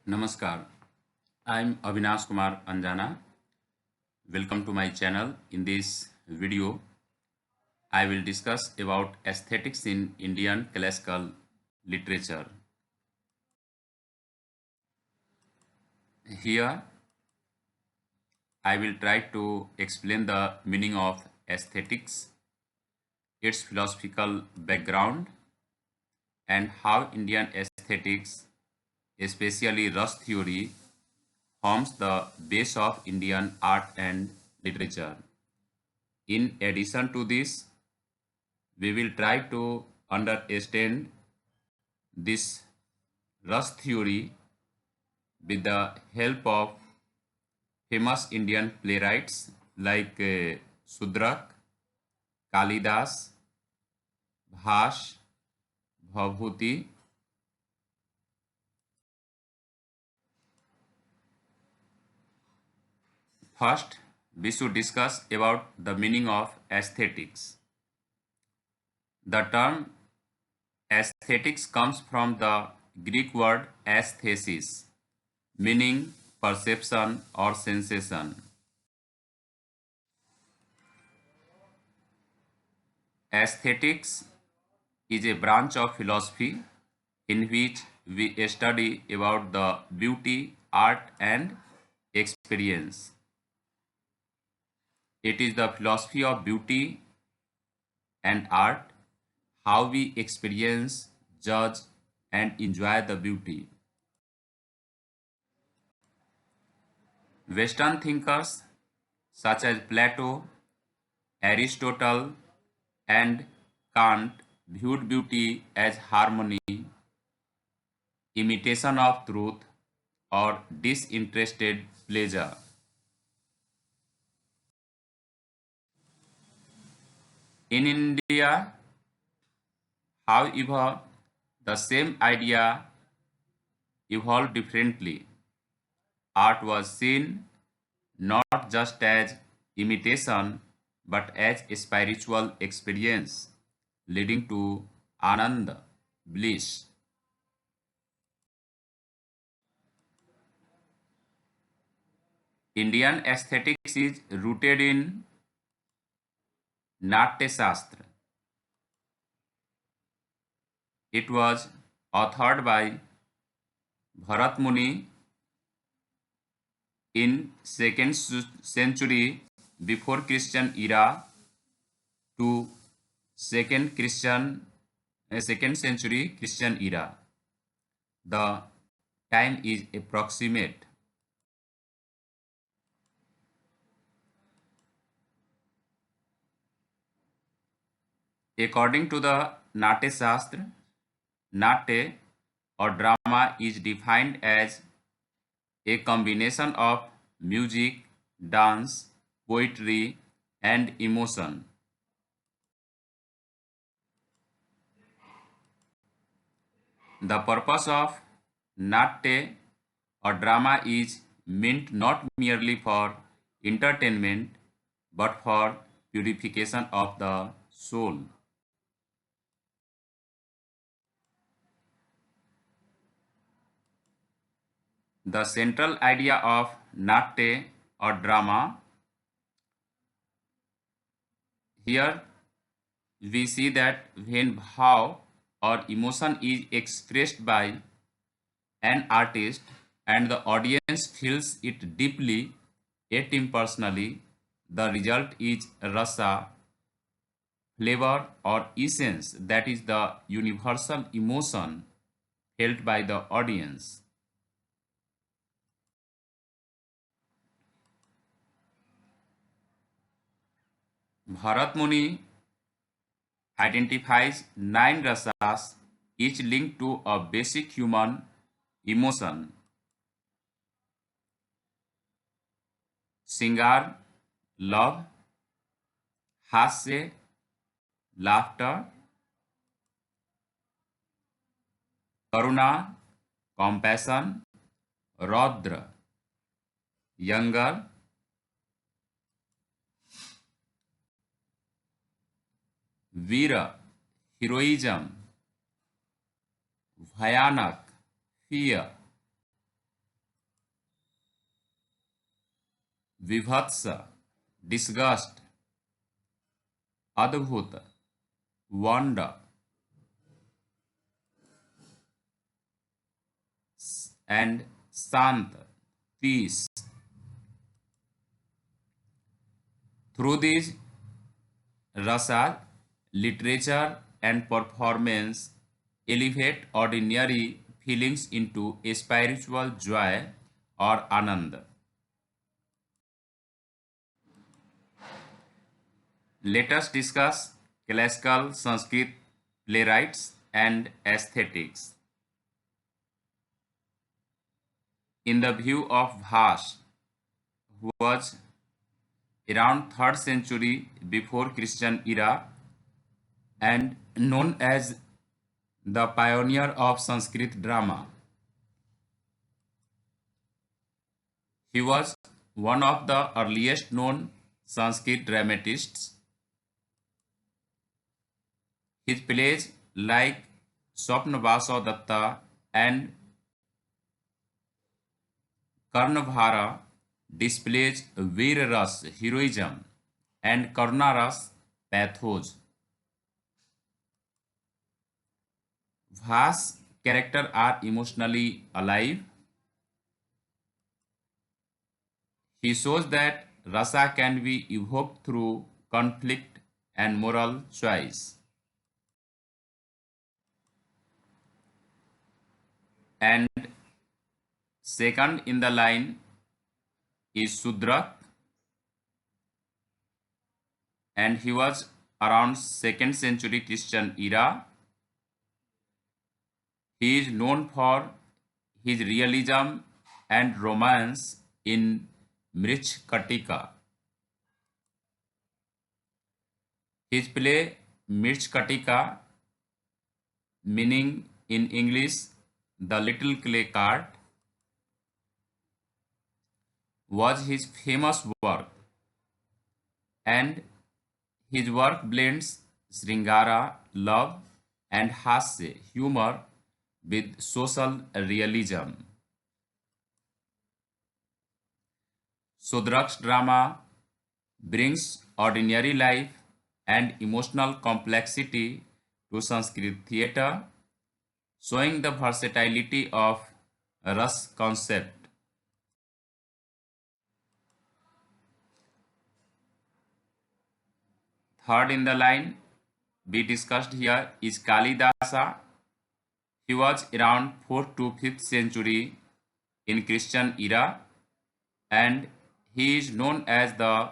Namaskar. I'm Avinash Kumar Anjana. Welcome to my channel. In this video, I will discuss about aesthetics in Indian classical literature. Here, I will try to explain the meaning of aesthetics, its philosophical background, and how Indian aesthetics, especially Rus theory, forms the base of Indian art and literature. In addition to this, we will try to understand this Rus theory with the help of famous Indian playwrights like Sudrak, Kalidas, Bhash, Bhavbhuti. First, we should discuss about the meaning of aesthetics. The term aesthetics comes from the Greek word aesthesis, meaning perception or sensation. Aesthetics is a branch of philosophy in which we study about the beauty, art, and experience. It is the philosophy of beauty and art, how we experience, judge, and enjoy the beauty. Western thinkers such as Plato, Aristotle, and Kant viewed beauty as harmony, imitation of truth, or disinterested pleasure. In India, however, the same idea evolved differently. Art was seen not just as imitation but as a spiritual experience leading to ananda, bliss. Indian aesthetics is rooted in Natya Shastra. It was authored by Bharat Muni in second century before Christian era to second century Christian era. The time is approximate. According to the Natya Shastra, Natya or drama is defined as a combination of music, dance, poetry, and emotion. The purpose of Natya or drama is meant not merely for entertainment but for purification of the soul. The central idea of Natya or drama, here we see that when bhav or emotion is expressed by an artist and the audience feels it deeply yet impersonally, the result is rasa, flavor or essence, that is the universal emotion felt by the audience. Bharat Muni identifies 9 rasas, each linked to a basic human emotion. Singar, love; hasya, laughter; karuna, compassion; raudra, younger; veera, heroism; bhayanak, fear; विभत्स, disgust, अद्भुत, wonder, and शांत, peace. Through these rasa, literature and performance elevate ordinary feelings into a spiritual joy or anand. Let us discuss classical Sanskrit playwrights and aesthetics. In the view of Bhash, who was around 3rd century before Christian era and known as the pioneer of Sanskrit drama, he was one of the earliest known Sanskrit dramatists. His plays like Swapnavasa Datta and Karnavara displays Veer Ras heroism and Karna Ras pathos. Vast characters are emotionally alive. He shows that rasa can be evoked through conflict and moral choice. And second in the line is Sudrak, and he was around 2nd century Christian era. He is known for his realism and romance in Mrich Katika. His play Mirch Katika, meaning in English the little clay cart, was his famous work, and his work blends Sringara, love, and hasya, humor, with social realism. Sudrak's drama brings ordinary life and emotional complexity to Sanskrit theatre, showing the versatility of Ras concept. Third in the line we discussed here is Kalidasa. He was around 4th to 5th century in Christian era, and he is known as the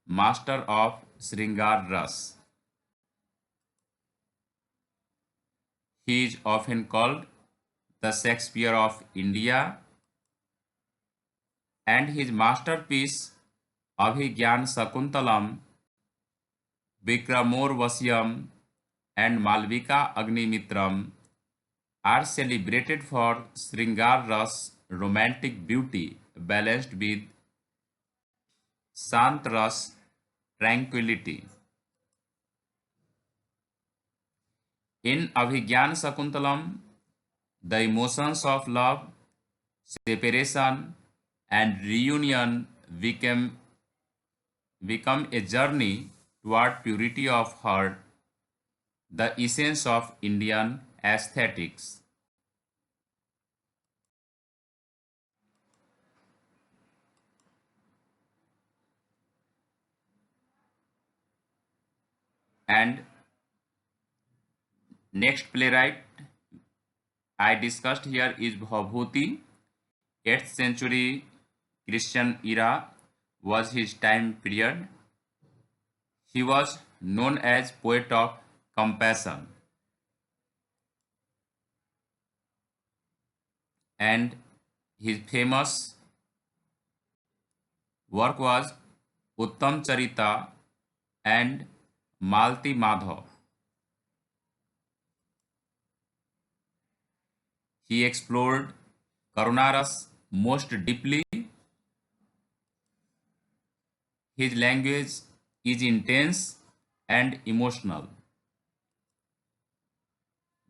master of Sringar Ras. He is often called the Shakespeare of India, and his masterpiece Abhigyan Sakuntalam, Vikramorvasyam, and Malvika Agnimitram are celebrated for Sringar Ras romantic beauty balanced with Sant Ras tranquility. In Abhigyan Sakuntalam, the emotions of love, separation, and reunion become a journey toward purity of heart, the essence of Indian aesthetics. And next playwright I discussed here is Bhavbhuti. 8th century Christian era was his time period. He was known as poet of compassion, and his famous work was Uttam Charita and Malti Madhav. He explored Karunaras most deeply. His language is intense and emotional.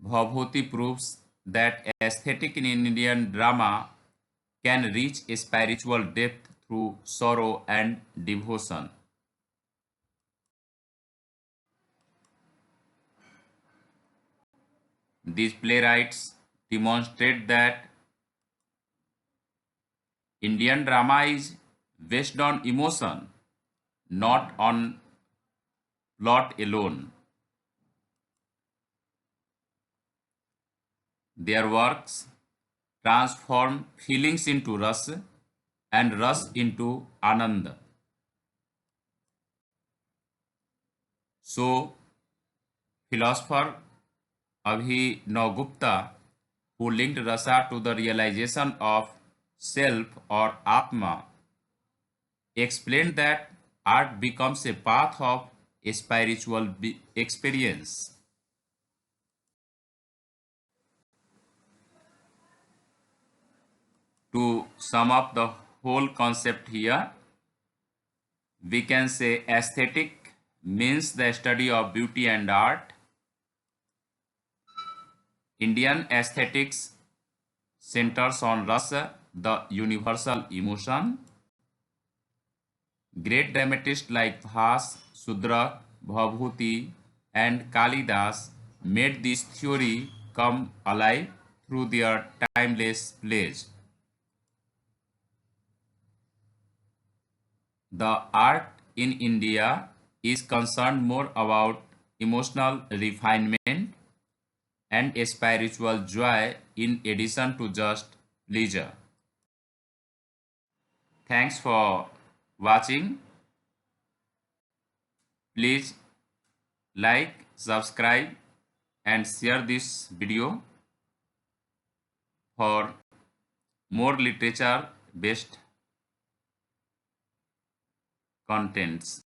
Bhavbhuti proves that aesthetic in Indian drama can reach a spiritual depth through sorrow and devotion. These playwrights demonstrate that Indian drama is based on emotion, not on plot alone. Their works transform feelings into rasa and ras into ananda. So, philosopher Abhinav Gupta, who linked rasa to the realization of self or atma, explained that art becomes a path of a spiritual experience. To sum up the whole concept here, we can say aesthetic means the study of beauty and art. Indian aesthetics centers on rasa, the universal emotion. Great dramatists like Bhas, Sudra, Bhabhuti, and Kalidas made this theory come alive through their timeless plays. The art in India is concerned more about emotional refinement and a spiritual joy in addition to just pleasure. Thanks for watching. Please like, subscribe and share this video for more literature based contents.